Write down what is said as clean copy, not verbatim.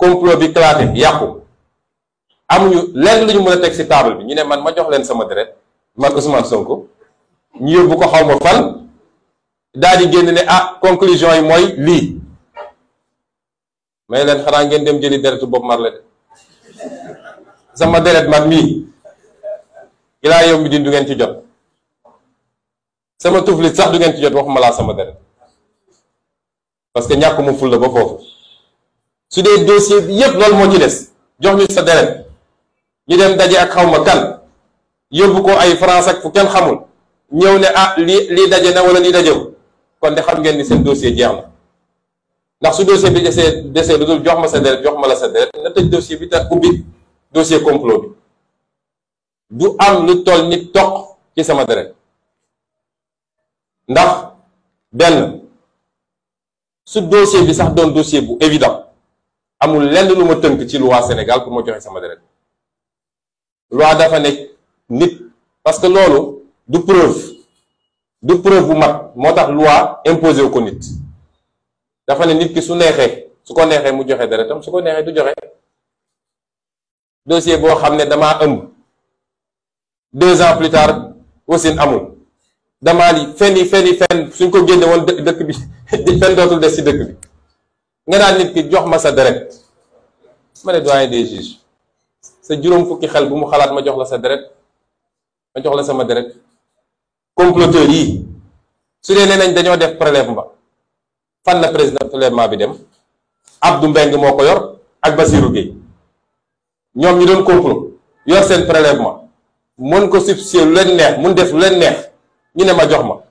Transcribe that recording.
complot bi éclaté yàqu amuñu lenn lu ñu mën a teg ci table bi ñu ne man ma jox leen sama deret man Ousmane Sonko ñu yóbbu ko xaw ma fan daal di génn ne conclusion yi mooy lii may leen xanaa ngeen dem jëli deretu Bob Marley de sama deret man mii ilaa yow mi di du ngeen ci jot sama tuflit sax du ngeen ci jot waxuma laa sama deret parce que ñàkkuma ful la ba foofu su dee dossier bi yépp loolu moo ci des jox ñu sa deret ñu dem daje ak xawma kan yóbbu ko ay France ak fu kenn xamul ñëw ne lii daje na wala lii dajew kon de xam ngeen ni seen dossier jeex na ndax su dossier bi desee lu dul jox ma sa deret jox ma la sa deret na tëj dossier bi te ubbi dossier complot bi du am lu toll ni toq ci sama deret ndax benn su dossier bi sax doon dossier bu évident amul lenn lu ma tënk ci loi Sénégal pour ma joxe sama deret loi dafa nekk nit parce que loolu du preuve bu mat moo tax loi imposé wu ko nit dafa ne nit ki su ko neexee mu joxe deretam su ko neexee du joxe dossier boo xam ne damaa ëmb 2 ans plus tard wasin amul damaa li fen suñ ko génne woon dëkk bi fen dootul des ci dëkk bi nga naan nit ki jox ma sa deret ma ne doyen des juges sa juróom fukki xel bu mu xalaat ma jox la sa deret ma jox la sama deret comploteurs yi su dee nee nañ dañoo def prélèvement fan la président prélèvement bi dem Abdou Mbengue moo ko yor ak Bassirou Gueye ñoom ñu doon complot yor seen prélèvement mën ko substituer lu leen neex mun def lu leen neex ñu ne ma jox ma